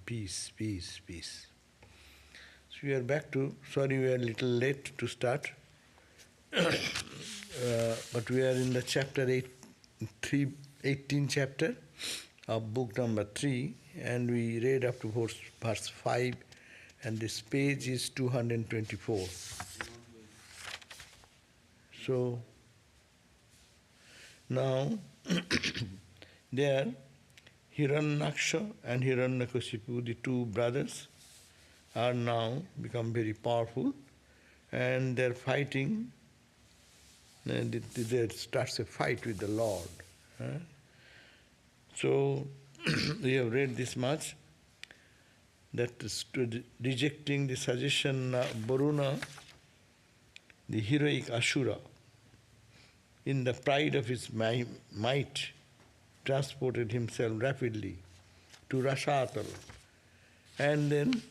peace, peace, peace. So we are back to, sorry we are a little late to start, but we are in the chapter 18 chapter of book number 3, and we read up to verse 5, and this page is 224. So, now, there, Hiranyaksha and Hiranyakashipu, the two brothers, are now become very powerful, and they're fighting, and there starts a fight with the Lord. So, we have read this much, that rejecting the suggestion of Varuna, the heroic Asura, in the pride of his might, transported himself rapidly to Rasatala, and then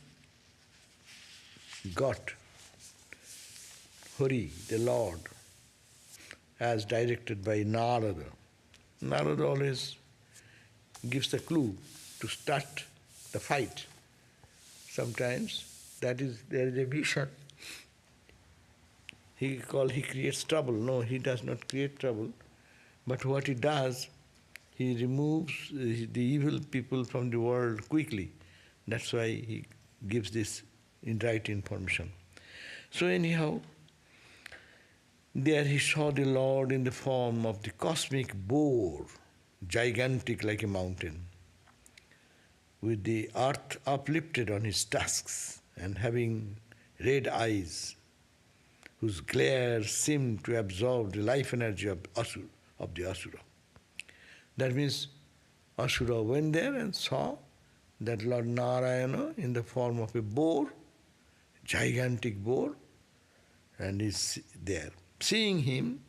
got Hari, the Lord, as directed by Narada. Narada always gives a clue to start the fight. Sometimes there is a vision. He creates trouble. No, he does not create trouble. But what he does, he removes the evil people from the world quickly. That's why he gives this right information. So anyhow, there he saw the Lord in the form of the cosmic boar, gigantic like a mountain, with the earth uplifted on his tusks and having red eyes, whose glare seemed to absorb the life energy of the Asura. That means Asura went there and saw that Lord Narayana in the form of a boar, gigantic boar, and is there. Seeing him,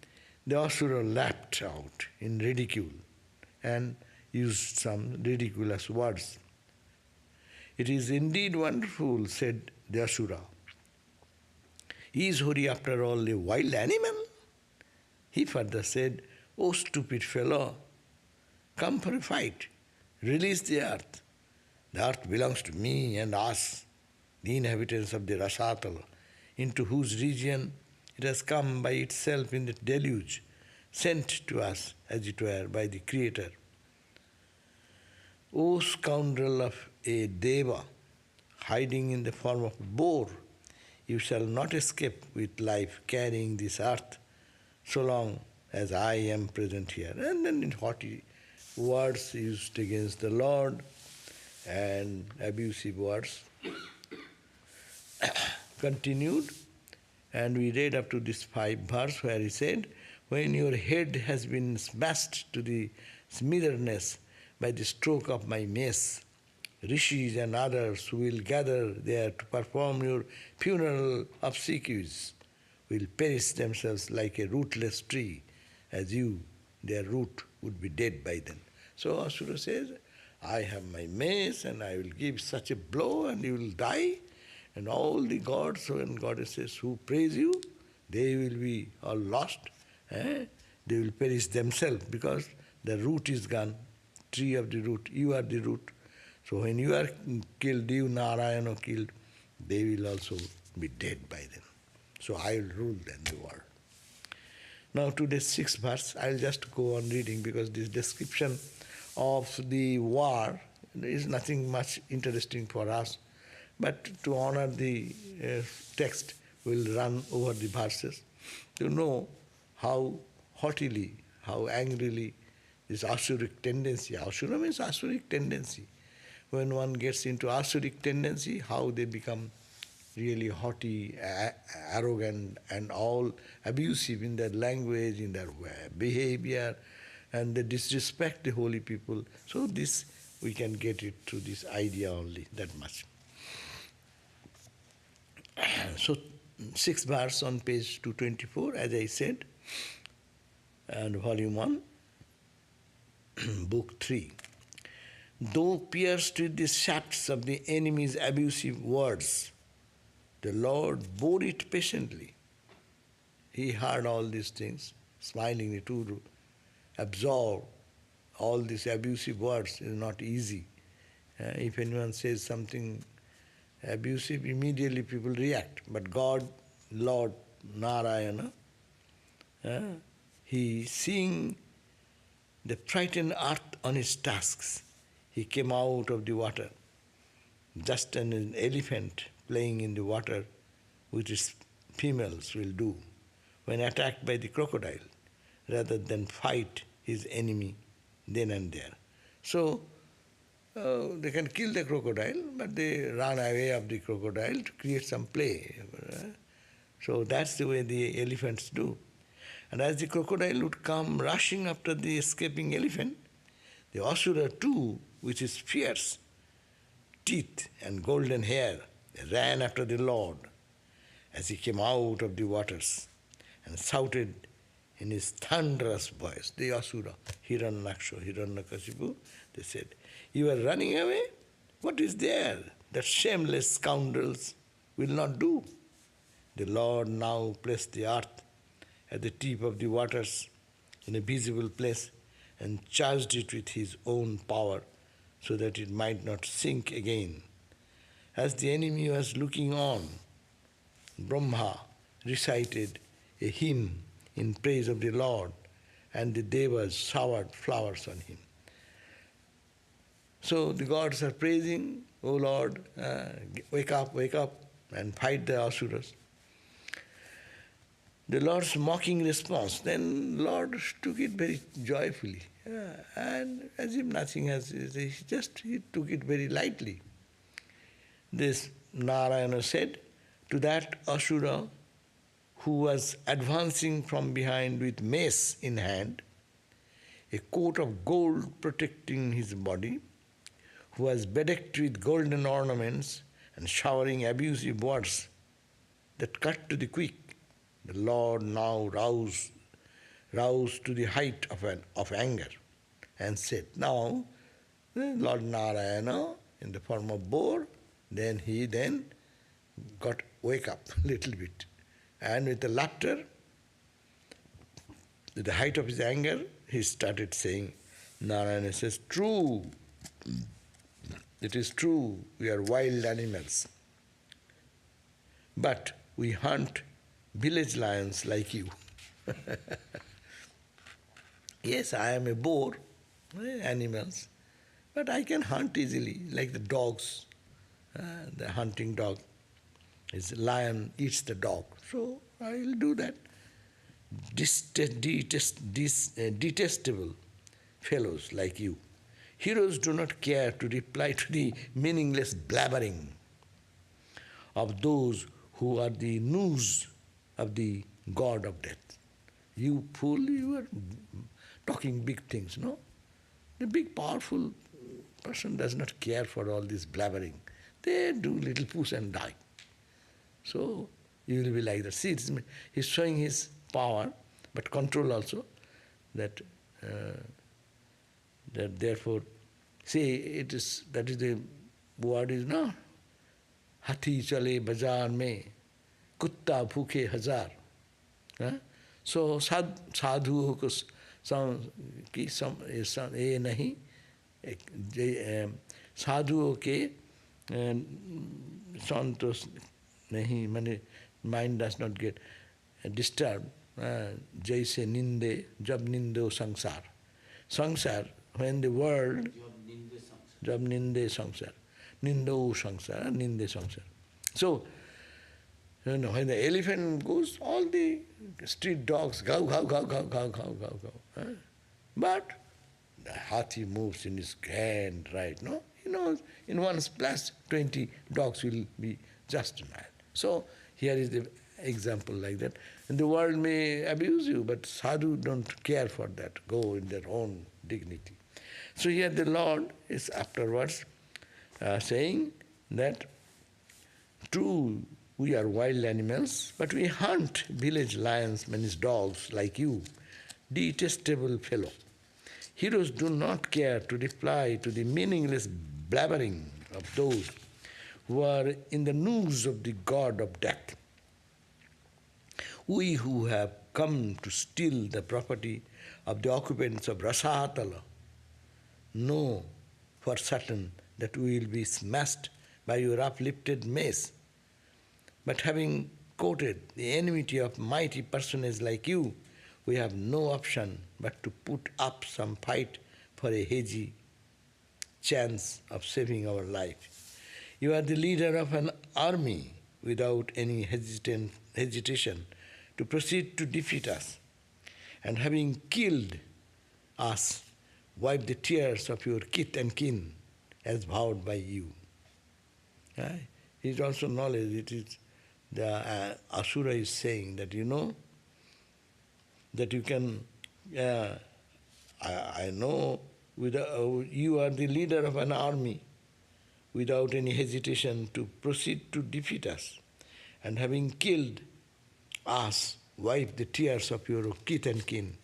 the Asura laughed out in ridicule and used some ridiculous words. It is indeed wonderful, said the Asura. Is Hari after all a wild animal? He further said, "O stupid fellow, come for a fight. Release the earth. The earth belongs to me and us, the inhabitants of the Rasatala, into whose region it has come by itself in the deluge, sent to us, as it were, by the Creator. O scoundrel of a Deva, hiding in the form of a boar, you shall not escape with life carrying this earth so long as I am present here." And then in haughty words used against the Lord and abusive words continued, and we read up to this 5th verse where he said, "When your head has been smashed to the smitherness by the stroke of my mace, rishis and others who will gather there to perform your funeral obsequies will perish themselves like a rootless tree, as you, their root, would be dead by then." So Asura says, "I have my mace and I will give such a blow and you will die, and all the gods and goddesses who praise you, they will be all lost. They will perish themselves because the root is gone, tree of the root, you are the root. So when you are killed, you Narayana killed, they will also be dead by then. So I will rule then the world." Now to the 6th verse, I will just go on reading because this description of the war is nothing much interesting for us. But to honor the text, we will run over the verses to know how haughtily, how angrily this Asuric tendency, Asura means Asuric tendency. When one gets into Asuric tendency, how they become really haughty, arrogant, and all abusive in their language, in their behavior, and they disrespect the holy people. So this, we can get it through this idea only, that much. So 6th verse on page 224, as I said, and volume 1, book 3. "Though pierced with the shafts of the enemy's abusive words, the Lord bore it patiently." He heard all these things, smilingly to absorb all these abusive words is not easy. If anyone says something abusive, immediately people react. But God, Lord Narayana, he seeing the frightened earth on his tusks, he came out of the water, just as an elephant playing in the water with its females will do when attacked by the crocodile, rather than fight his enemy then and there. So, they can kill the crocodile, but they run away of the crocodile to create some play. So that's the way the elephants do. And as the crocodile would come rushing after the escaping elephant, the Asura too, with his fierce teeth and golden hair, ran after the Lord as he came out of the waters and shouted in his thunderous voice, the Asura, Hiranyaksha, Hiranyakasipu, they said, "You are running away? What is there that shameless scoundrels will not do?" The Lord now placed the earth at the tip of the waters in a visible place and charged it with his own power so that it might not sink again. As the enemy was looking on, Brahma recited a hymn in praise of the Lord, and the devas showered flowers on him. So the gods are praising, "O Lord, wake up, and fight the Asuras." The Lord's mocking response, then Lord took it very joyfully, and as if nothing has, he took it very lightly. This Narayana said to that Asura who was advancing from behind with mace in hand, a coat of gold protecting his body, who was bedecked with golden ornaments and showering abusive words that cut to the quick, the Lord now roused to the height of anger and said, now Lord Narayana in the form of boar, he got wake up a little bit. And with the laughter, at the height of his anger, he started saying, Narayana says, true, it is true, we are wild animals. But we hunt village lions like you. Yes, I am a boar, animals, but I can hunt easily, like the dogs. The hunting dog. His lion eats the dog. So I will do that. Detestable fellows like you. Heroes do not care to reply to the meaningless blabbering of those who are the news of the god of death. You fool, you are talking big things, no? The big powerful person does not care for all this blabbering. They do little push and die. So you will be like that. See, he's showing his power, but control also. That therefore, see, that is the word is no. Hathi chale bazaar mein, kutta bhooke hazar. So sadhu ko ये नहीं साधुओं के संतोष नहीं माने mind does not get disturbed जैसे निंदे जब निंदो संसार when the world जब निंदे संसार निंदे संसार so when the elephant goes, all the street dogs gow. But the hathi moves in his grand right, no? He knows in one splash 20 dogs will be just mad. So here is the example like that. And the world may abuse you, but sadhu don't care for that, go in their own dignity. So here the Lord is afterwards saying that true, we are wild animals, but we hunt village lions, means dogs like you, detestable fellow. Heroes do not care to reply to the meaningless blabbering of those who are in the noose of the god of death. We who have come to steal the property of the occupants of Rasatala know for certain that we will be smashed by your uplifted mace. But having courted the enmity of mighty personages like you, we have no option but to put up some fight for a hazy chance of saving our life. You are the leader of an army without any hesitation to proceed to defeat us. And having killed us, wipe the tears of your kith and kin as vowed by you. It is also knowledge, it is the Asura is saying that that you can, I know you are the leader of an army without any hesitation to proceed to defeat us. And having killed us, wipe the tears of your kith and kin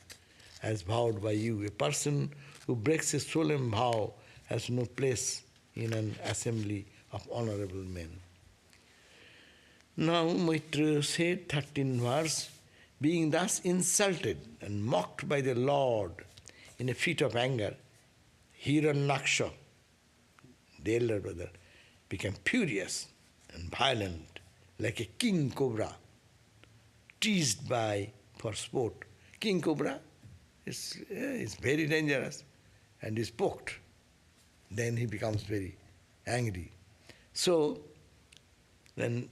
as vowed by you. A person who breaks a solemn vow has no place in an assembly of honorable men. Now Maitreya said, 13th verse, being thus insulted and mocked by the Lord in a fit of anger, Hiranyaksha, the elder brother, became furious and violent, like a king cobra, teased by for sport. King cobra is very dangerous and is poked. Then he becomes very angry. So, then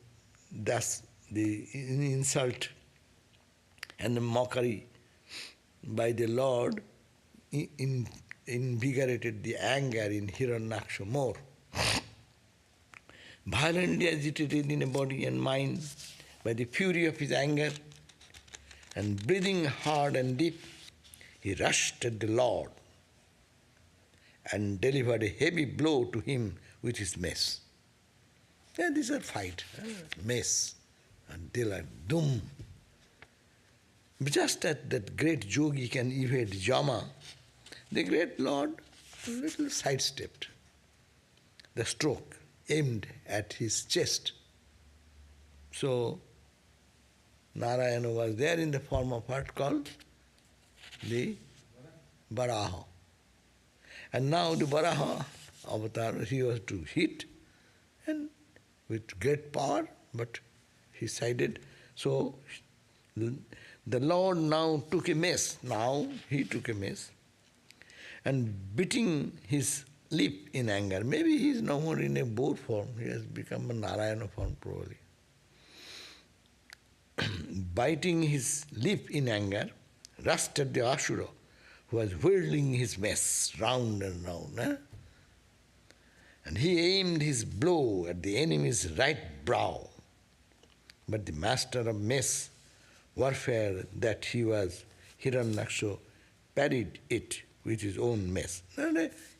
thus the insult and the mockery by the Lord invigorated the anger in Hiranyaksha more. Violently agitated in a body and mind by the fury of his anger, and breathing hard and deep, he rushed at the Lord and delivered a heavy blow to him with his mace. Yeah, these are fight, mace, until like doom. Just as that great yogi can evade Yama, the great Lord little sidestepped the stroke aimed at his chest. So Narayana was there in the form of what called the Varaha. And now the Varaha avatar, he was to hit and with great power, but he sided. So the Lord now took a mace. Now he took a mace and beating his lip in anger. Maybe he is no more in a boar form. He has become a Narayana form probably. Biting his lip in anger, rushed at the Asura, who was whirling his mace round and round. And he aimed his blow at the enemy's right brow. But the master of mace warfare that he was, Hiranyaksha, parried it with his own mace.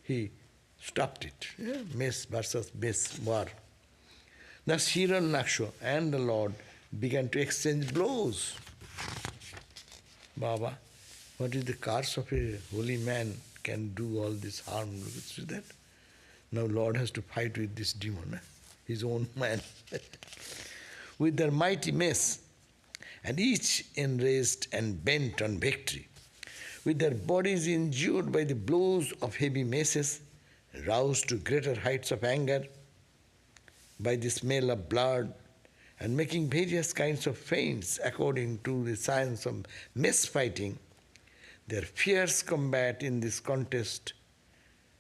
He stopped it. Mace versus mace war. Thus Hiranyaksha and the Lord began to exchange blows. Baba, what is the curse of a holy man can do all this harm? See that? Now Lord has to fight with this demon, his own man. With their mighty mace, and each enraged and bent on victory, with their bodies injured by the blows of heavy maces, roused to greater heights of anger by the smell of blood, and making various kinds of feints according to the science of mace fighting, their fierce combat in this contest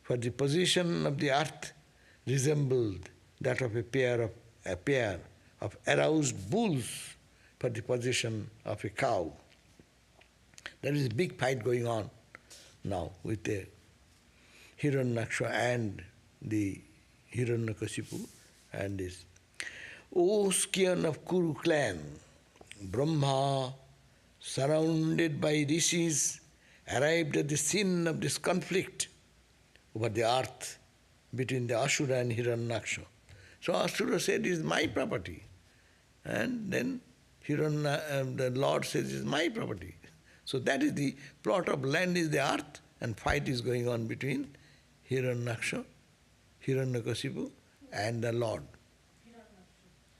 for the position of the earth resembled that of a pair of aroused bulls for the position of a cow. There is a big fight going on now with the Hiranyaksha and the Hiranyakasipu and this. O scion of Kuru clan, Brahma, surrounded by rishis, arrived at the scene of this conflict over the earth between the Asura and Hiranyaksha. So Asura said, it is my property. And then the Lord says, it is my property. So that is the plot of land is the earth, and fight is going on between Hiranyaksha, Hiranyakasipu, and the Lord.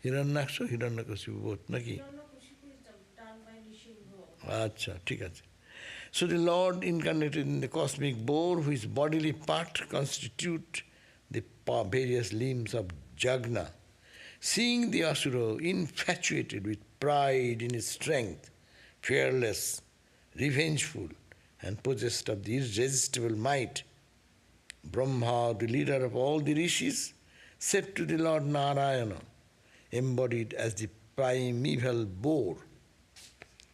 Hiranyaksha, Hiranyakasipu, both, naki? Hiranyakasipu is done by Nishimha. Acha, thik ache. So the Lord incarnated in the cosmic boar, whose bodily part constitute the various limbs of Jagna. Seeing the Asura infatuated with pride in his strength, fearless, revengeful, and possessed of the irresistible might, Brahma, the leader of all the rishis, said to the Lord Narayana, embodied as the primeval boar.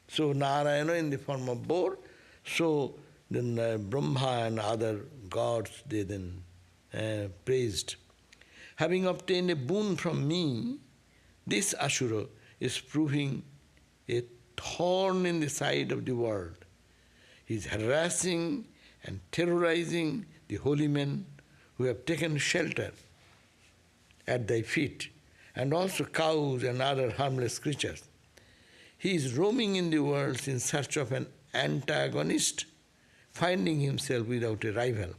So Narayana in the form of boar, so then Brahma and other gods, they then praised. Having obtained a boon from me, this Asura is proving a thorn in the side of the world. He is harassing and terrorizing the holy men who have taken shelter at thy feet, and also cows and other harmless creatures. He is roaming in the world in search of an antagonist, finding himself without a rival.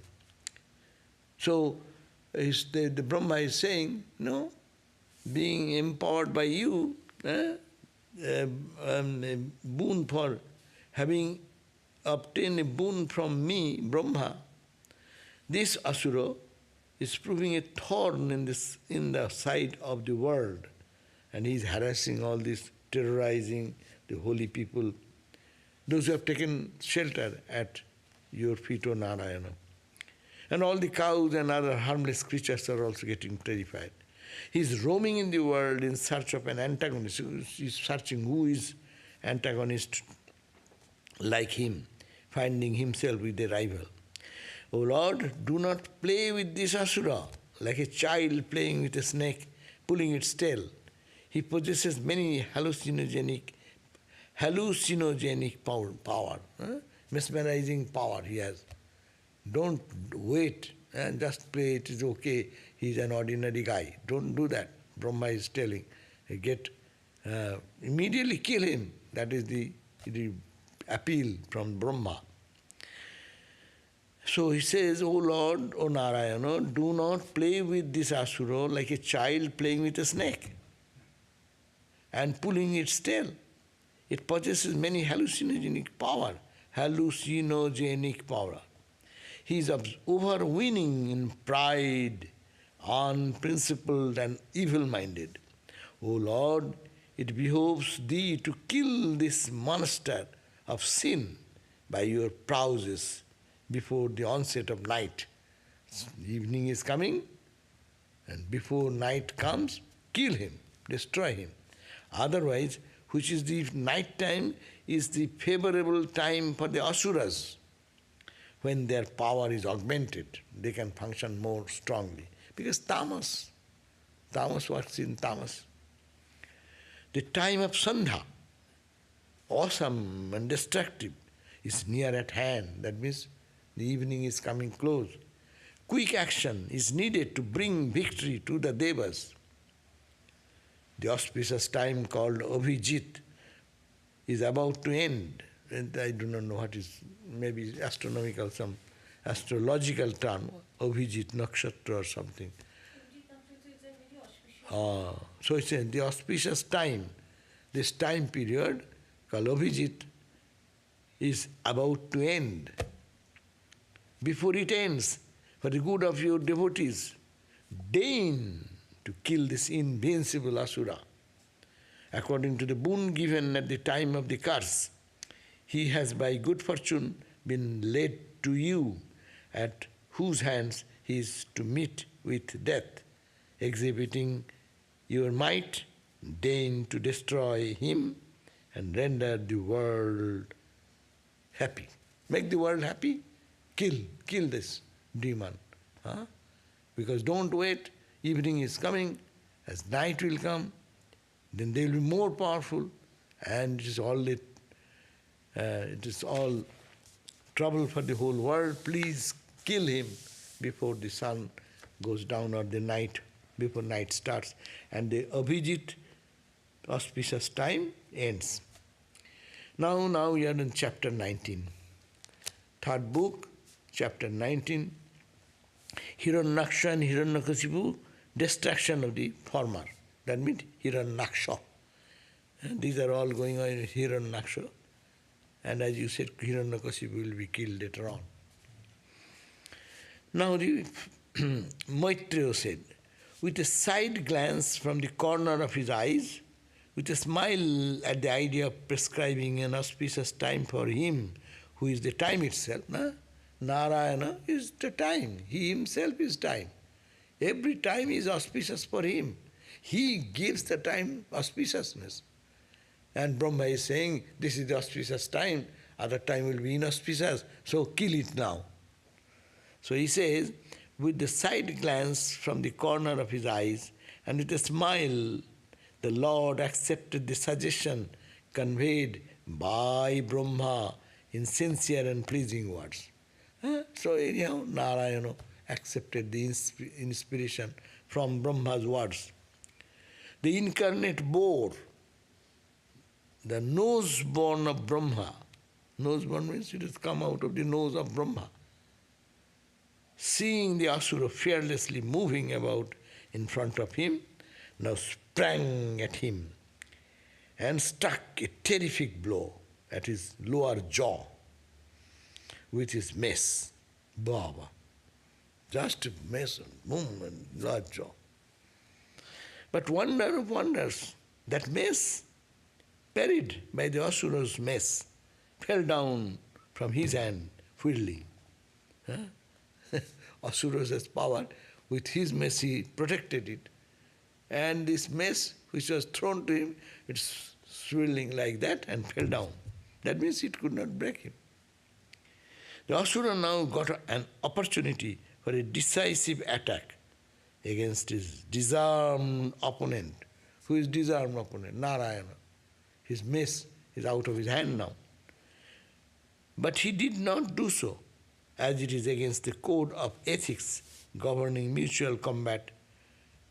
So the Brahma is saying, no, being empowered by you, a boon for having obtained a boon from me, Brahma, this Asura is proving a thorn in the side of the world, and he is harassing all this, terrorizing the holy people, those who have taken shelter at your feet, O Narayana. And all the cows and other harmless creatures are also getting terrified. He is roaming in the world in search of an antagonist. He is searching who is antagonist like him, finding himself with a rival. O Lord, do not play with this Asura like a child playing with a snake, pulling its tail. He possesses many hallucinogenic power, mesmerizing power he has. Don't wait and just play, it is okay, he is an ordinary guy. Don't do that. Brahma is telling. Immediately kill him. That is the appeal from Brahma. So he says, O Lord, O Narayana, do not play with this Asura like a child playing with a snake and pulling its tail. It possesses many hallucinogenic power. He is overweening in pride, unprincipled and evil-minded. O Lord, it behoves thee to kill this monster of sin by your prowess before the onset of night. Evening is coming, and before night comes, kill him, destroy him. Otherwise, which is the night time, is the favorable time for the Asuras. When their power is augmented, they can function more strongly. Because tamas works in tamas. The time of Sandha, awesome and destructive, is near at hand. That means the evening is coming close. Quick action is needed to bring victory to the Devas. The auspicious time called Abhijit is about to end. And I do not know what is, maybe astronomical, some astrological term, Abhijit Nakshatra or something. So it's the auspicious time, this time period called Abhijit is about to end. Before it ends, for the good of your devotees, deign to kill this invincible Asura. According to the boon given at the time of the curse, he has by good fortune been led to you, at whose hands he is to meet with death. Exhibiting your might, deign to destroy him and render the world happy. Make the world happy, kill this demon. Because don't wait, evening is coming, as night will come, then they will be more powerful, and it is all trouble for the whole world. Please kill him before the sun goes down or the night, before night starts. And the Abhijit auspicious time ends. Now we are in chapter 19. Third book, chapter 19. Hiranyaksha and Hiranyakasipu, destruction of the former. That means Hiranyaksha. These are all going on in Hiranyaksha. And as you said, Hiranyakasipu will be killed later on. Now the Maitreya said, with a side glance from the corner of his eyes, with a smile at the idea of prescribing an auspicious time for him, who is the time itself. Narayana is the time. He himself is time. Every time is auspicious for him. He gives the time auspiciousness. And Brahma is saying, this is the auspicious time, other time will be inauspicious, so kill it now. So he says, with the side glance from the corner of his eyes, and with a smile, the Lord accepted the suggestion conveyed by Brahma in sincere and pleasing words. So anyhow, Narayana accepted the inspiration from Brahma's words. The incarnate boar, the nose-born of Brahma, nose-born means it has come out of the nose of Brahma, seeing the Asura fearlessly moving about in front of him, now sprang at him and struck a terrific blow at his lower jaw with his mace. Baba. Just a mace, boom, and lower jaw. But wonder of wonders, that mace, parried by the Asura's mace, fell down from his hand, whirling. Asura's power, with his mace he protected it. And this mace which was thrown to him, it's swirling like that and fell down. That means it could not break him. The Asura now got an opportunity for a decisive attack against his disarmed opponent. Who is disarmed opponent? Narayana. His mace is out of his hand now. But he did not do so, as it is against the code of ethics governing mutual combat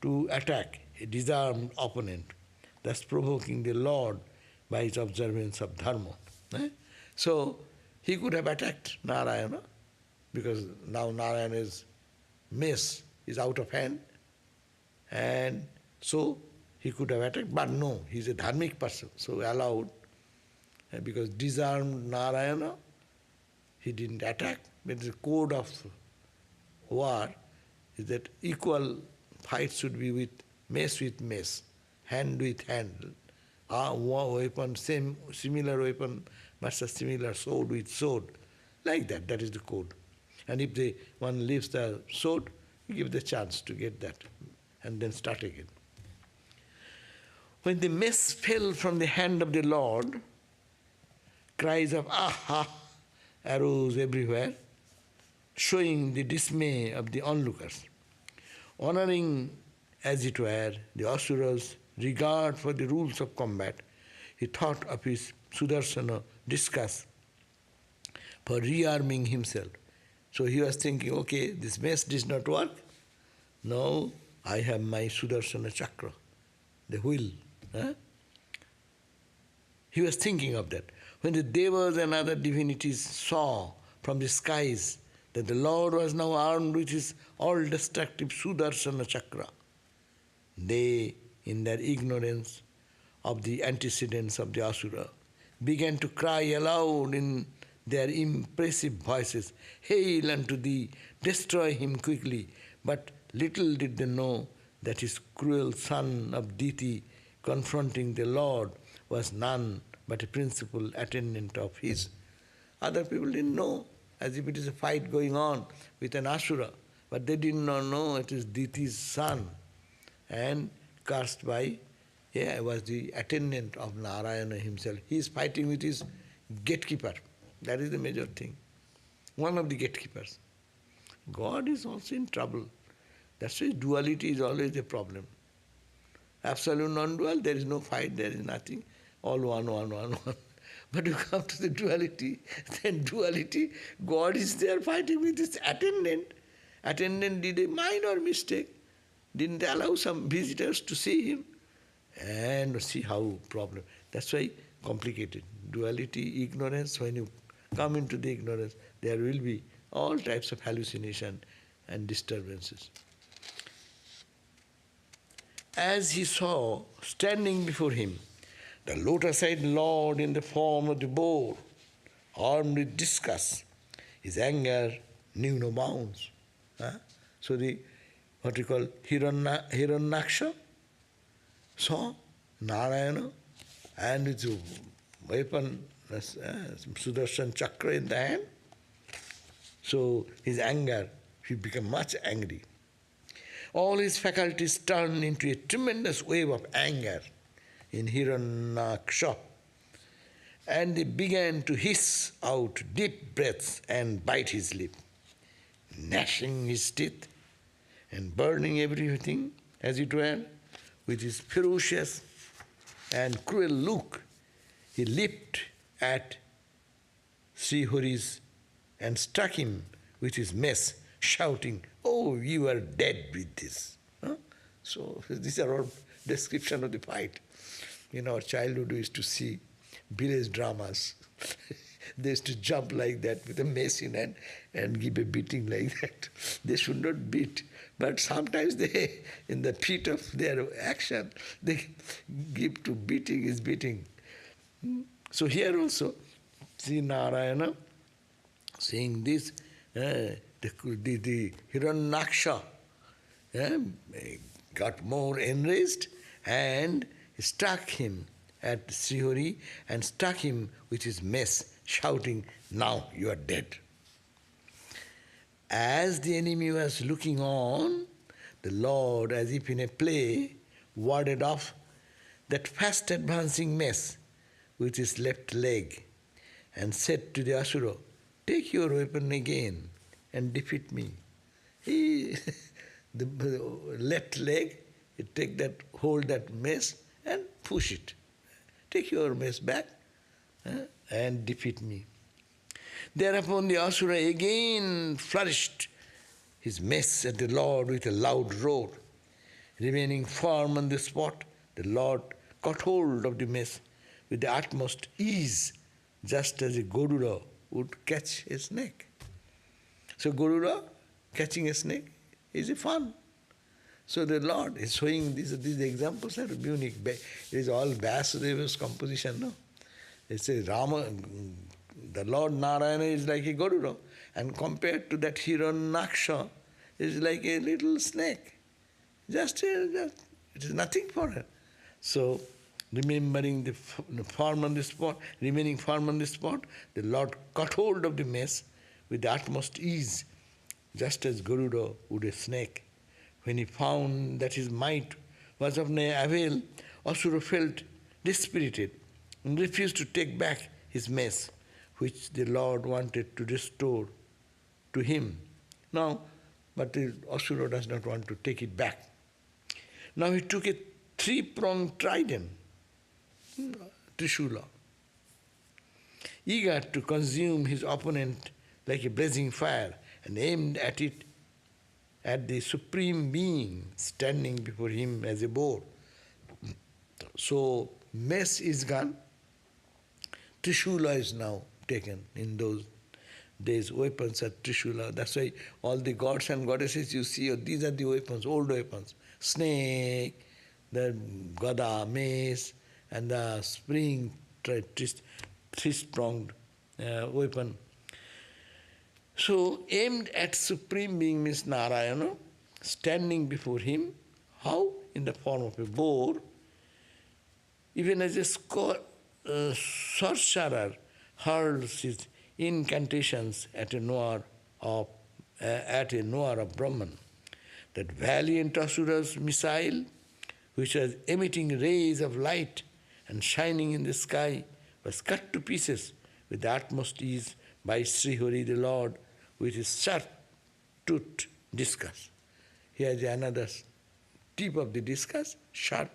to attack a disarmed opponent, thus provoking the Lord by his observance of dharma. So he could have attacked Narayana, because now Narayana's mace is out of hand, and so he could have attacked, but no, he is a dharmic person, so allowed, because disarmed Narayana, he didn't attack. But the code of war is that equal fight should be with mace, hand with hand. Weapon, similar weapon versus similar sword with sword. Like that, that is the code. And if one leaves the sword, you give the chance to get that, and then start again. When the mace fell from the hand of the Lord, cries of aha arose everywhere, showing the dismay of the onlookers. Honoring, as it were, the Asura's regard for the rules of combat, he thought of his Sudarshana discus for rearming himself. So he was thinking, okay, this mace did not work, now I have my Sudarshana chakra, the wheel. He was thinking of that. When the Devas and other divinities saw from the skies that the Lord was now armed with his all-destructive Sudarshana chakra, they, in their ignorance of the antecedents of the Asura, began to cry aloud in their impressive voices, "Hail unto thee, destroy him quickly." But little did they know that his cruel son of Diti, confronting the Lord, was none but a principal attendant of his. Other people didn't know, as if it is a fight going on with an Asura, but they did not know it is Diti's son, and cursed by, was the attendant of Narayana himself. He is fighting with his gatekeeper. That is the major thing. One of the gatekeepers. God is also in trouble. That's why duality is always a problem. Absolute non-dual, there is no fight, there is nothing. All one. But you come to the duality, then duality, God is there fighting with his attendant. Attendant did a minor mistake, didn't allow some visitors to see him, and see how problem. That's why complicated. Duality, ignorance, when you come into the ignorance, there will be all types of hallucination and disturbances. As he saw, standing before him, the lotus-eyed Lord in the form of the boar, armed with discus, his anger knew no bounds. So what we call Hiranyaksha saw Narayana and with a weapon, Sudarshan Chakra in the hand. So his anger, he became much angry. All his faculties turned into a tremendous wave of anger in Hiranyaksha, and he began to hiss out deep breaths and bite his lip, gnashing his teeth and burning everything as it were. With his ferocious and cruel look, he leaped at Srihari's and struck him with his mace, shouting, "Oh, you are dead with this." Huh? So these are all description of the fight. In our childhood, we used to see village dramas. They used to jump like that with a mace in hand and give a beating like that. They should not beat, but sometimes they, in the heat of their action, they give to beating is beating. So here also, see Narayana saying this, the Hiranyaksha got more enraged and struck him at Srihari and struck him with his mace, shouting, "Now you are dead." As the enemy was looking on, the Lord, as if in a play, warded off that fast advancing mace with his left leg and said to the Asura, "Take your weapon again and defeat me." He, the left leg, he take that, hold that mace and push it. Take your mace back and defeat me. Thereupon the Asura again flourished his mace at the Lord with a loud roar. Remaining firm on the spot, the Lord caught hold of the mace with the utmost ease, just as a Garuda would catch a snake. So Garuda catching a snake is a fun. So the Lord is showing these examples are unique. It is all Vasudeva's composition, no? It's a Rama, the Lord Narayana is like a Garuda, and compared to that Hiranyaksha is like a little snake. Just it is nothing for her. So remembering the form on the spot, remaining firm on the spot, the Lord caught hold of the mace with the utmost ease, just as Garuda would a snake. When he found that his might was of no avail, Asura felt dispirited and refused to take back his mace, which the Lord wanted to restore to him. Now, but the Asura does not want to take it back. Now he took a three-pronged trident, Trishula, eager to consume his opponent like a blazing fire, and aimed at it at the Supreme Being standing before him as a boar. So mace is gone, Trishula is now taken. In those days, weapons are Trishula. That's why all the gods and goddesses you see, these are the weapons, old weapons. Snake, the gada, mace, and the spring three-pronged weapon. So aimed at Supreme Being means Narayana, standing before him. How? In the form of a boar. Even as a sorcerer hurls his incantations at a noir of Brahman. That valiant Asura's missile, which was emitting rays of light and shining in the sky, was cut to pieces with the utmost ease by Srihari the Lord with his sharp-toothed discus. Here is another tip of the discus, sharp,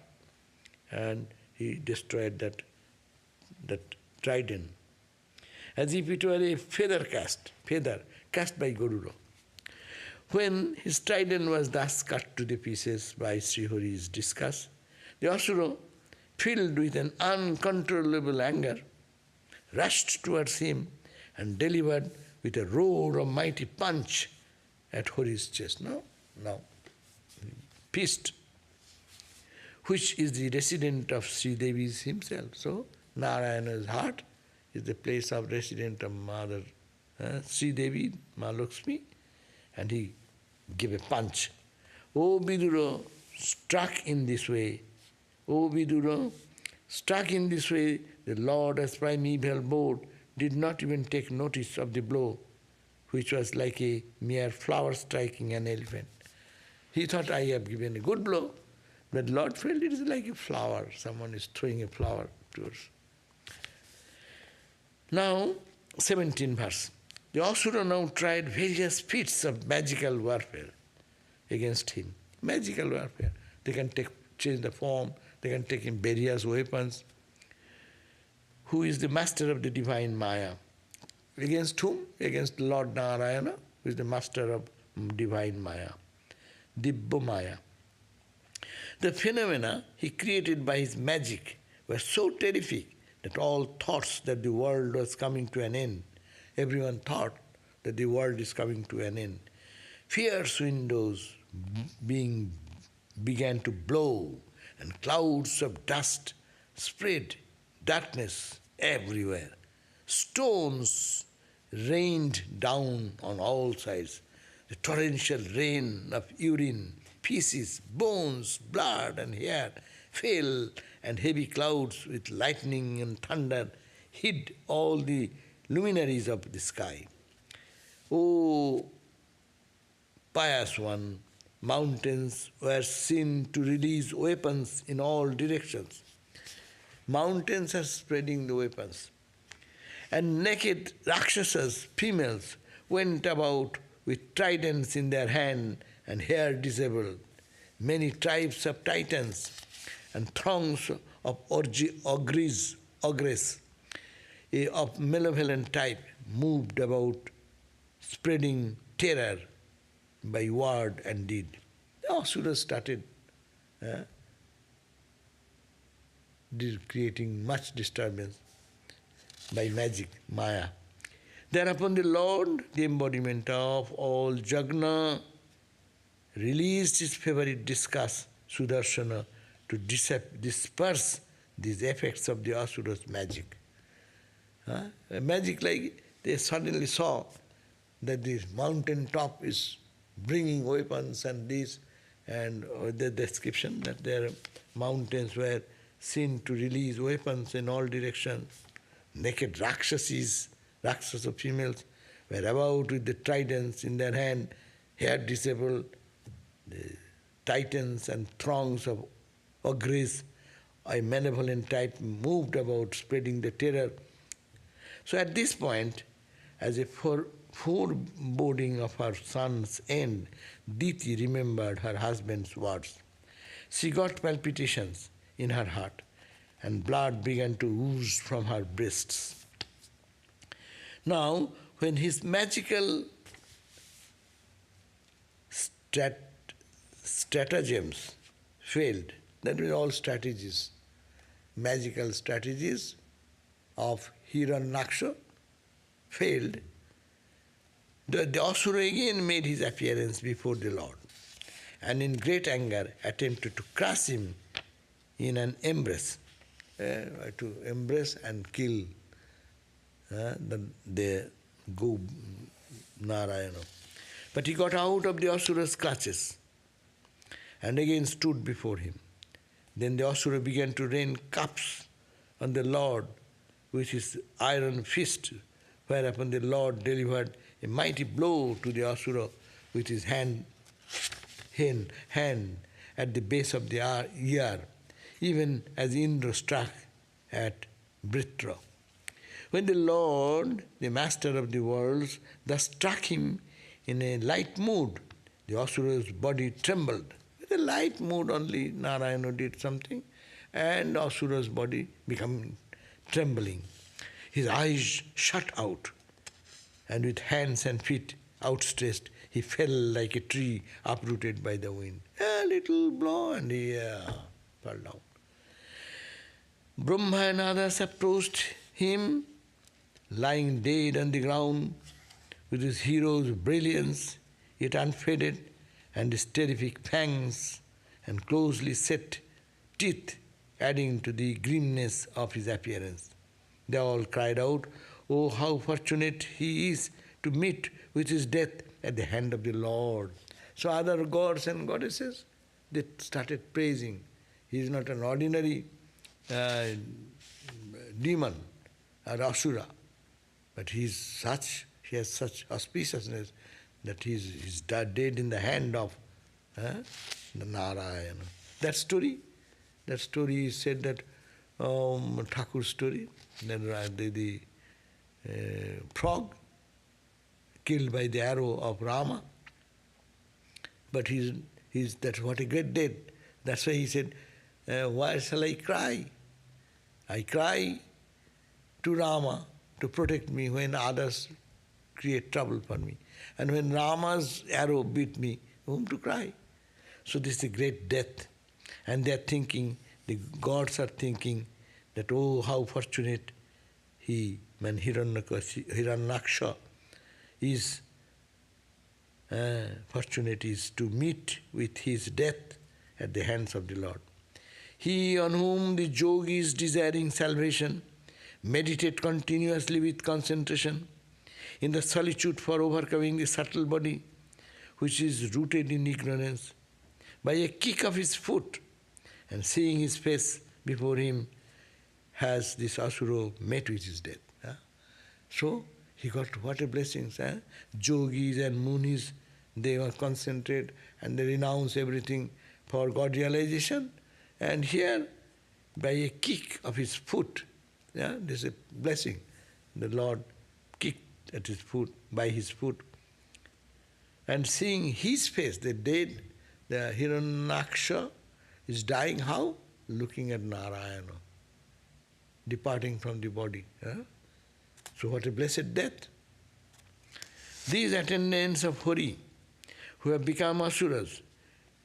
and he destroyed that trident, as if it were a feather cast by Garuda. When his trident was thus cut to the pieces by Srihari's discus, the Asura, filled with an uncontrollable anger, rushed towards him and delivered with a roar of mighty punch at Hari's chest. Now, fist, which is the resident of Sri Devi's himself. So, Narayana's heart is the place of resident of Mother Sri Devi, Ma Lakshmi, and he give a punch. O Vidura, struck in this way, O Vidura, struck in this way, the Lord as primeval boar did not even take notice of the blow, which was like a mere flower striking an elephant. He thought, I have given a good blow, but Lord felt it is like a flower. Someone is throwing a flower towards. Now, 17th verse. The Asura now tried various feats of magical warfare against him. Magical warfare. They can change the form, they can take in various weapons. Who is the master of the divine Maya? Against whom? Against Lord Narayana, who is the master of divine Maya, Dibba Maya. The phenomena he created by his magic were so terrific that all thoughts that the world was coming to an end, everyone thought that the world is coming to an end. Fierce windows began to blow, and clouds of dust spread, darkness everywhere. Stones rained down on all sides. The torrential rain of urine, pieces, bones, blood and hair fell, and heavy clouds with lightning and thunder hid all the luminaries of the sky. O pious one, mountains were seen to release weapons in all directions. Mountains are spreading the weapons. And naked Rakshasas, females, went about with tridents in their hand and hair disabled. Many tribes of titans and throngs of ogres of malevolent type moved about, spreading terror by word and deed. The Asura started creating much disturbance by magic, Maya. Thereupon the Lord, the embodiment of all Jagna, released his favorite discus, Sudarshana, to disperse these effects of the Asura's magic. Magic, like they suddenly saw that this mountain top is bringing weapons and this, and the description that their mountains were seen to release weapons in all directions. Naked Rakshasa females, were about with the tridents in their hand, hair disabled. The titans and throngs of ogres, a malevolent type, moved about, spreading the terror. So at this point, as a foreboding of her son's end, Diti remembered her husband's words. She got palpitations in her heart, and blood began to ooze from her breasts. Now, when his magical stratagems failed, that means all strategies, magical strategies of Hiranyaksha failed, the Asura again made his appearance before the Lord, and in great anger attempted to crush him in an embrace, to embrace and kill the Narayana. But he got out of the Asura's clutches and again stood before him. Then the Asura began to rain cups on the Lord with his iron fist, whereupon the Lord delivered a mighty blow to the Asura with his hand at the base of the ear, even as Indra struck at Britra. When the Lord, the master of the worlds, thus struck him in a light mood, the Asura's body trembled. With a light mood only Narayana did something, and Asura's body became trembling. His eyes shut out, and with hands and feet outstretched, he fell like a tree uprooted by the wind. A little blow and he fell down. Brahma and others approached him, lying dead on the ground, with his hero's brilliance, yet unfaded, and his terrific fangs and closely set teeth adding to the grimness of his appearance. They all cried out, "Oh, how fortunate he is to meet with his death at the hand of the Lord!" So other gods and goddesses, they started praising. He is not an ordinary demon or Asura, but he has such auspiciousness that he's dead in the hand of the Narayana. That story is said that Thakur's story, the frog killed by the arrow of Rama, but that's what a great death. That's why he said, why shall I cry? I cry to Rama to protect me when others create trouble for me. And when Rama's arrow beat me, whom to cry? So this is a great death. And they are thinking, the gods are thinking that, oh, how fortunate Hiranyaksha is fortunate is to meet with his death at the hands of the Lord. He on whom the yogis desiring salvation meditate continuously with concentration in the solitude for overcoming the subtle body which is rooted in ignorance, by a kick of his foot and seeing his face before him, has this Asura met with his death. So he got what a blessings. Yogis and munis, they were concentrated and they renounce everything for God realization. And here, by a kick of his foot, this is a blessing. The Lord kicked at his foot, by his foot, and seeing his face, the dead, the Hiranyaksha is dying how? Looking at Narayana, departing from the body. So what a blessed death. These attendants of Hari, who have become Asuras,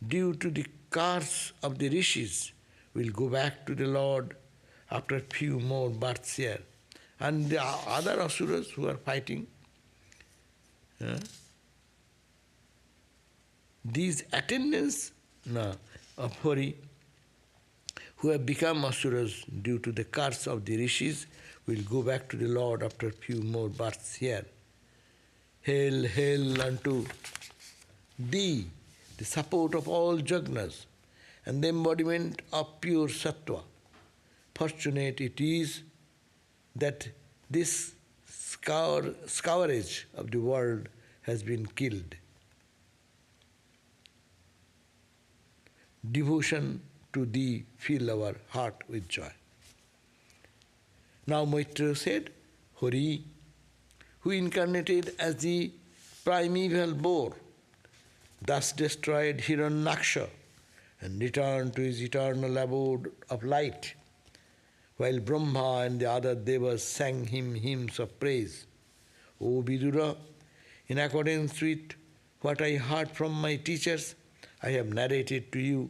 due to the curse of the rishis, will go back to the Lord after a few more births here. And the other Asuras who are fighting, these attendants of Hari, who have become Asuras due to the curse of the rishis, will go back to the Lord after a few more births here. Hail, hail unto thee, the support of all jagnas, and the embodiment of pure sattva. Fortunate it is that this scourge of the world has been killed. Devotion to thee fill our heart with joy. Now Maitreya said, Hari, who incarnated as the primeval boar, thus destroyed Hiranyaksha and returned to his eternal abode of light, while Brahma and the other devas sang him hymns of praise. O Vidura, in accordance with what I heard from my teachers, I have narrated to you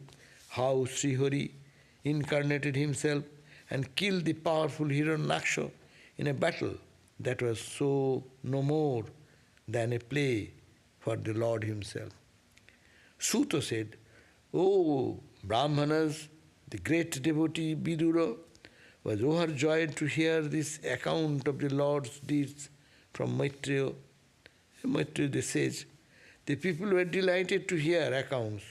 how Sri Hari incarnated himself and killed the powerful Hiranyaksha in a battle that was so no more than a play for the Lord himself. Suta said, O Brahmanas, the great devotee Vidura was overjoyed to hear this account of the Lord's deeds from Maitreya. Maitreya the sage. The people were delighted to hear accounts,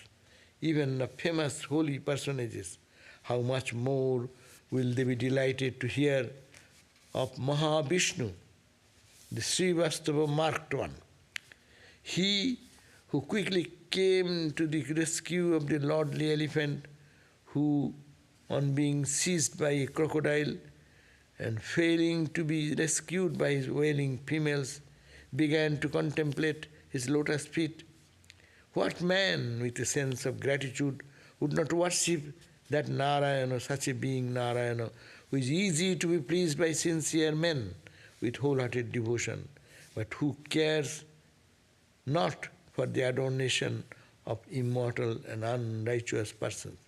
even of famous holy personages. How much more will they be delighted to hear of Mahavishnu, the Srivastava marked one. He who quickly came to the rescue of the lordly elephant, who, on being seized by a crocodile and failing to be rescued by his wailing females, began to contemplate his lotus feet. What man with a sense of gratitude would not worship that Narayana, such a being Narayana, who is easy to be pleased by sincere men with wholehearted devotion, but who cares not for the adoration of immortal and unrighteous persons,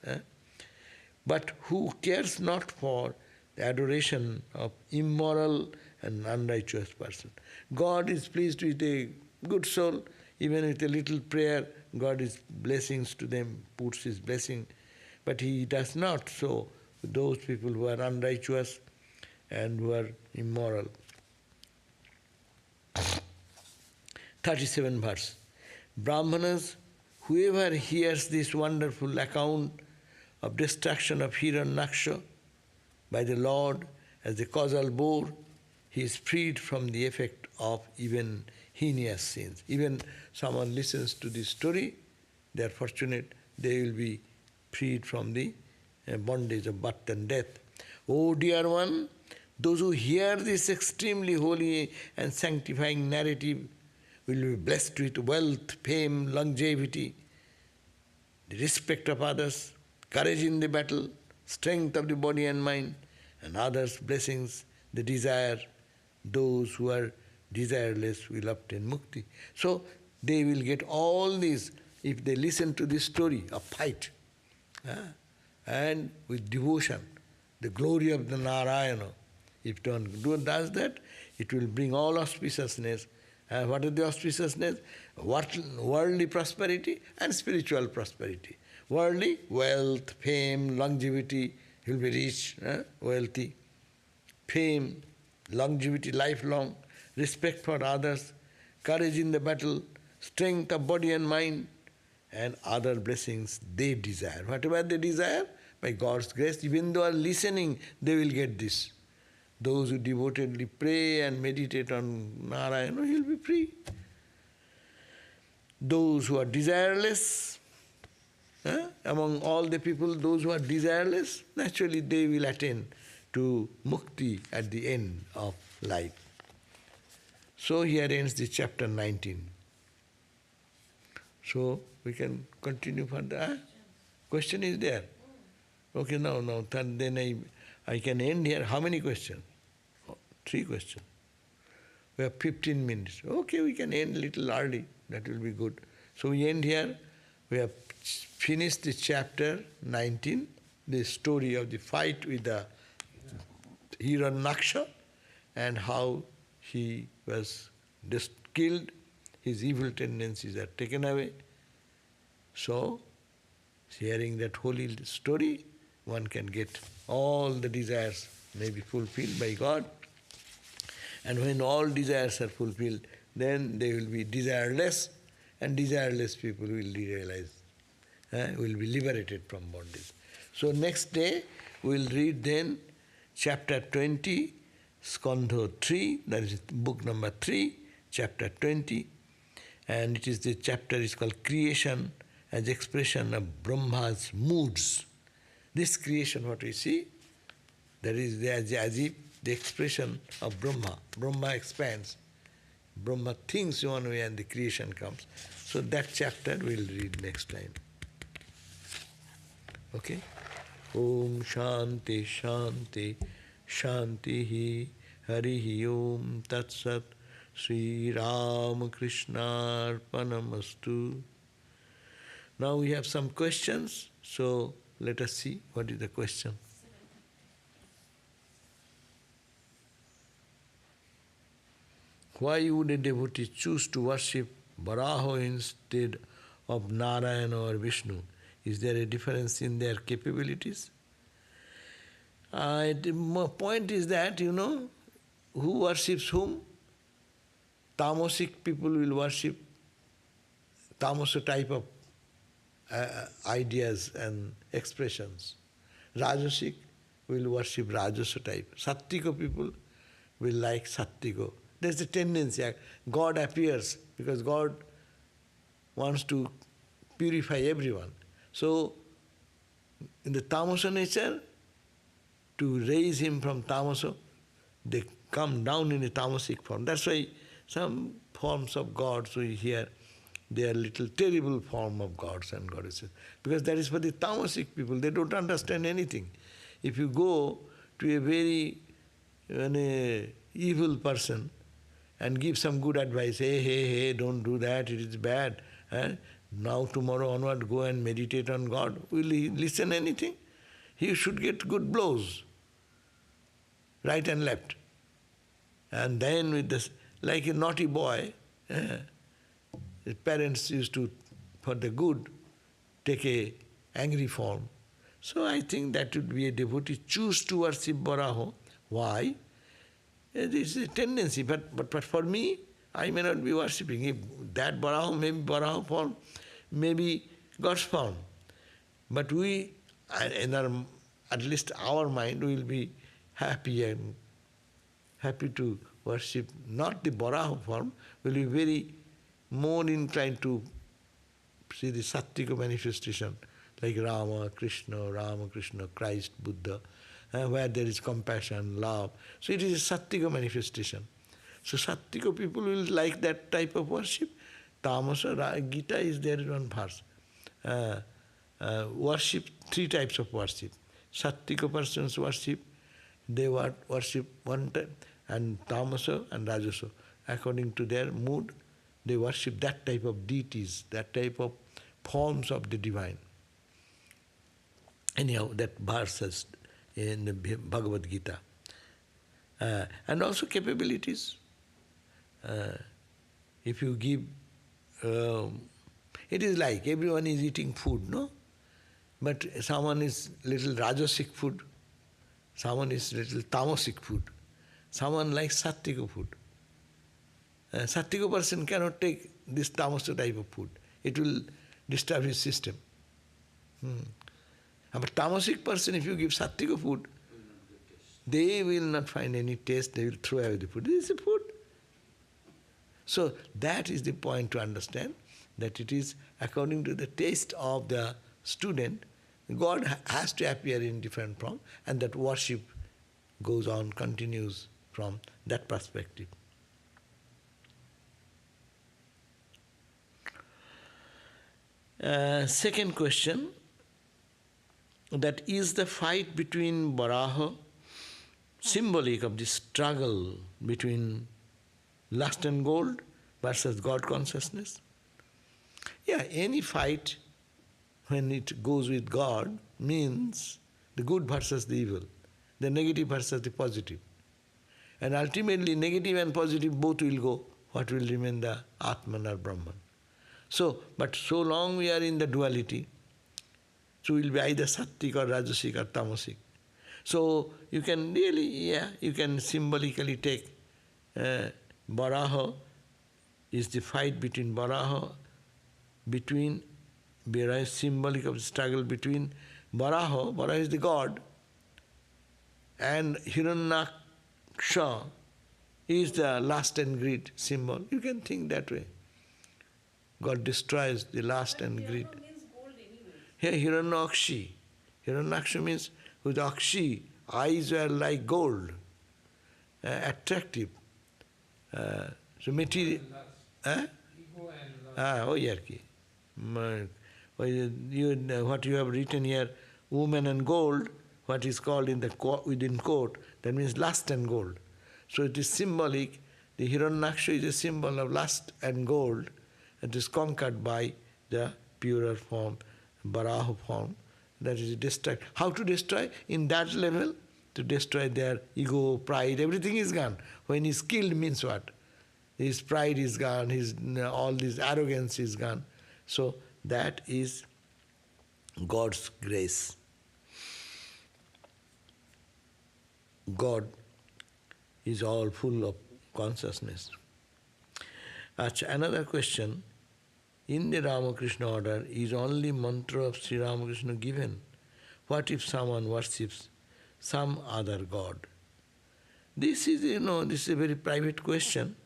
but who cares not for the adoration of immoral and unrighteous persons. God is pleased with a good soul, even with a little prayer, God is blessings to them, puts his blessing, but he does not so with those people who are unrighteous and who are immoral. 37 verse. Brahmanas whoever hears this wonderful account of destruction of Hiranyaksha by the Lord as the causal boar, he is freed from the effect of even heinous sins. Even someone listens to this story, they are fortunate, they will be freed from the bondage of birth and death. Oh dear one, those who hear this extremely holy and sanctifying narrative will be blessed with wealth, fame, longevity, the respect of others, courage in the battle, strength of the body and mind, and others' blessings, the desire. Those who are desireless will obtain mukti. So they will get all these if they listen to this story of fight and with devotion, the glory of the Narayana. If one does that, it will bring all auspiciousness. What is the auspiciousness? Worldly prosperity and spiritual prosperity. Worldly, wealth, fame, longevity, he will be rich, wealthy. Fame, longevity, lifelong, respect for others, courage in the battle, strength of body and mind, and other blessings they desire. Whatever they desire, by God's grace, even though are listening, they will get this. Those who devotedly pray and meditate on Narayana, he will be free. Those who are desireless, among all the people, those who are desireless, naturally they will attain to mukti at the end of life. So here ends the chapter 19. So we can continue further. Question is there? Okay, now, then I can end here. How many questions? 3 questions. We have 15 minutes. Okay, we can end a little early. That will be good. So we end here. We have finished the chapter 19, the story of the fight with the Hiranyaksha and how he was just killed, his evil tendencies are taken away. So, hearing that holy story, one can get all the desires may be fulfilled by God. And when all desires are fulfilled, then they will be desireless, and desireless people will realize, will be liberated from bondage. So next day, we will read then chapter 20, Skandha 3, that is book number 3, chapter 20, and it is the chapter is called Creation as expression of Brahma's moods. This creation, what we see, that is as if the expression of Brahma. Brahma expands. Brahma thinks one way and the creation comes. So that chapter we will read next time. Okay? Om Shanti Shanti Shanti Harihi Om Tat Sat Sri Ram Krishna Arpanamastu. Now we have some questions, so let us see what is the question. Why would a devotee choose to worship Varaha instead of Narayana or Vishnu? Is there a difference in their capabilities? My point is that, who worships whom? Tamasic people will worship tamasa type of ideas and expressions. Rajasic will worship Rajasa type. Sattika people will like Sattika. There's a tendency. God appears because God wants to purify everyone. So, in the tamasa nature, to raise him from tamasa, they come down in a tamasic form. That's why some forms of gods we hear, they are little terrible form of gods and goddesses. Because that is for the tamasic people, they don't understand anything. If you go to a very evil person and give some good advice, hey, don't do that, it is bad. Now, tomorrow onward, go and meditate on God. Will he listen anything? He should get good blows, right and left. And then with this, like a naughty boy, the parents used to, for the good, take a angry form. So I think that would be a devotee choose to worship Varaha. Why? It is a tendency, but for me, I may not be worshipping. If that Varaha, maybe Varaha form, may be God's form. But we, at least our mind, will be happy and happy to worship not the Varaha form, will be very more inclined to see the Sattvika manifestation, like Rama, Krishna, Christ, Buddha, where there is compassion, love. So it is a Sattvika manifestation. So Sattvika people will like that type of worship. Tamasa, Gita is there in one verse. Worship, three types of worship. Sattvika persons worship, they worship one time, and Tamasa and Rajasa. According to their mood, they worship that type of deities, that type of forms of the divine. Anyhow, that verse is in the Bhagavad Gita. And also capabilities. If you give, it is like everyone is eating food, no? But someone is little rajasic food, someone is little tamasic food, someone likes sattvika food. Sattvika person cannot take this tamasa type of food. It will disturb his system. But tamasic person, if you give sattvika food, they will not find any taste, they will throw away the food. This is the food. So that is the point to understand, that it is according to the taste of the student, God has to appear in different form, and that worship goes on, continues from that perspective. Second question, that is the fight between Varaha symbolic of the struggle between lust and gold versus God consciousness? Yeah, any fight, when it goes with God, means the good versus the evil, the negative versus the positive. And ultimately, negative and positive both will go. What will remain? The Atman or Brahman. So, but so long we are in the duality, so we will be either Sattvik or Rajasic or Tamasic. So, you can really, you can symbolically take Varaha is the fight between Varaha, is symbolic of the struggle between Varaha is the God, and Hiranyaksha is the lust and greed symbol. You can think that way. God destroys the lust and greed. Means gold anyway. Here, Hiranyakshi. Hiranyaksha means with Akshi, eyes were like gold, attractive. So material. Ego and What you have written here, woman and gold, what is called in the within court, that means lust and gold. So it is symbolic. The Hiranyaksha is a symbol of lust and gold. It is conquered by the purer form, Varaha form. That is destroyed. How to destroy? In that level, to destroy their ego, pride, everything is gone. When he is killed means what? His pride is gone, all this arrogance is gone. So that is God's grace. God is all full of consciousness. Another question, in the Ramakrishna order, is only mantra of Sri Ramakrishna given? What if someone worships some other god? This is, this is a very private question.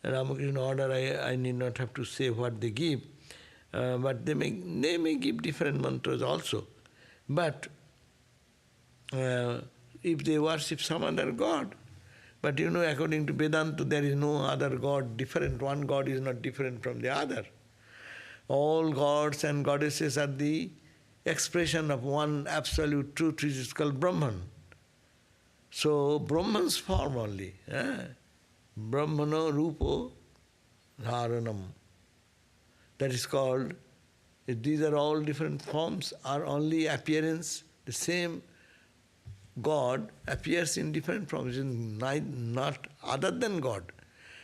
Ramakrishna order, I need not have to say what they give, but they may give different mantras also. But if they worship some other god, but according to Vedanta, there is no other god different. One god is not different from the other. All gods and goddesses are the expression of one absolute truth, which is called Brahman. So Brahman's form only. Brahmano rupo dharanam. That is called, these are all different forms, are only appearance. The same God appears in different forms, not other than God.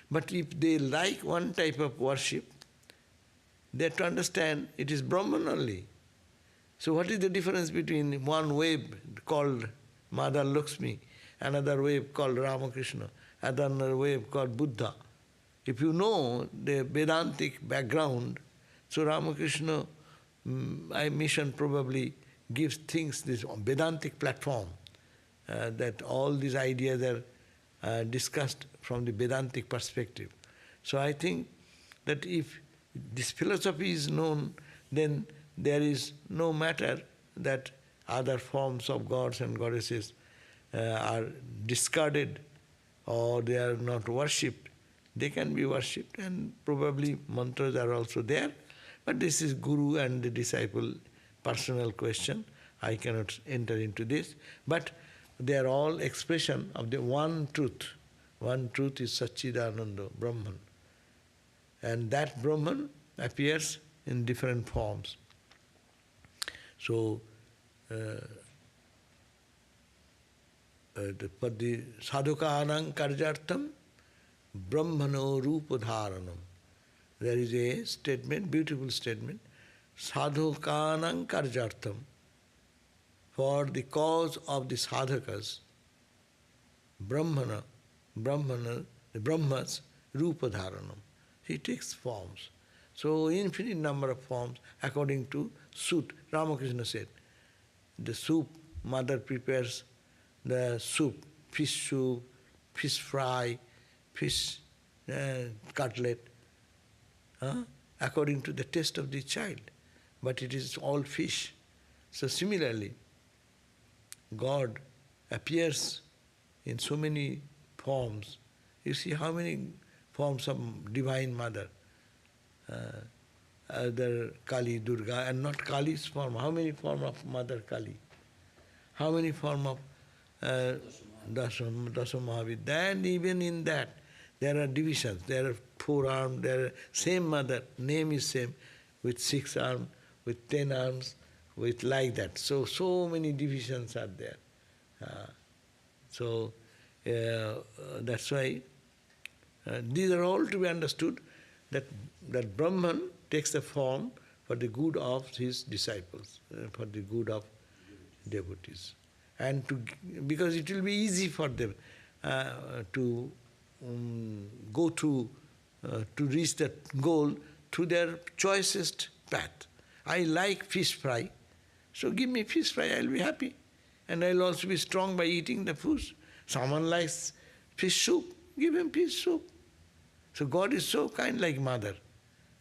But if they like one type of worship, they have to understand it is Brahman only. So what is the difference between one wave called Mother Lakshmi, another wave called Ramakrishna, another wave called Buddha? If you know the Vedantic background, So Ramakrishna mission probably gives things, this Vedantic platform, that all these ideas are discussed from the Vedantic perspective. So I think that if this philosophy is known, then there is no matter that other forms of gods and goddesses are discarded or they are not worshipped. They can be worshipped, and probably mantras are also there. But this is Guru and the disciple personal question. I cannot enter into this. But they are all expression of the one truth. One truth is Satchidananda, Brahman. And that Brahman appears in different forms. So, for the sadhukanang karjartham brahmano rupadharanam. There is a statement, beautiful statement, sadhukanang karjartham, for the cause of the sadhakas, the Brahma's rupadharanam. He takes forms. So infinite number of forms according to suit. Ramakrishna said, the soup, mother prepares the soup, fish fry, fish cutlet, according to the taste of the child. But it is all fish. So similarly, God appears in so many forms. You see how many forms of Divine Mother. Other Kali, Durga, and not Kali's form. How many forms of Mother Kali? How many forms of Dasamahavidya? And even in that, there are divisions. There are 4 arms, there are same mother, name is same, with 6 arms, with 10 arms, with like that. So many divisions are there. That's why these are all to be understood, that Brahman takes the form for the good of his disciples, for the good of devotees. And because it will be easy for them to go to reach that goal through their choicest path. I like fish fry, so give me fish fry, I'll be happy. And I'll also be strong by eating the food. Someone likes fish soup, give him fish soup. So God is so kind like mother.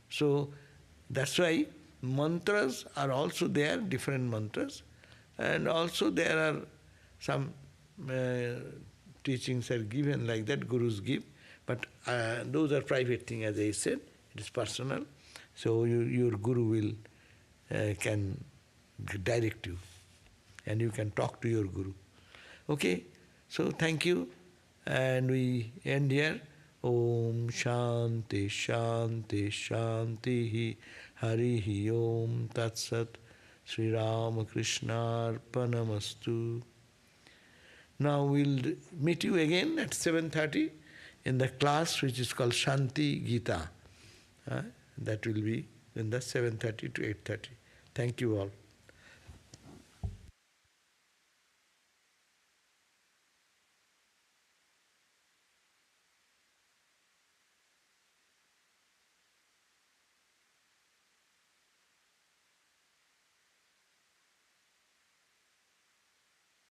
So that's why mantras are also there, different mantras. And also there are some teachings are given like that, gurus give. But those are private things, as I said, it is personal. So your guru will can direct you, and you can talk to your guru. Okay, so thank you, and we end here. Om Shanti Shanti Shanti Harihi Om Tat Sat Sri Ramakrishna Arpanamastu. Now we'll meet you again at 7:30 in the class which is called Shanti Gita. That will be in the 7:30 to 8:30. Thank you all.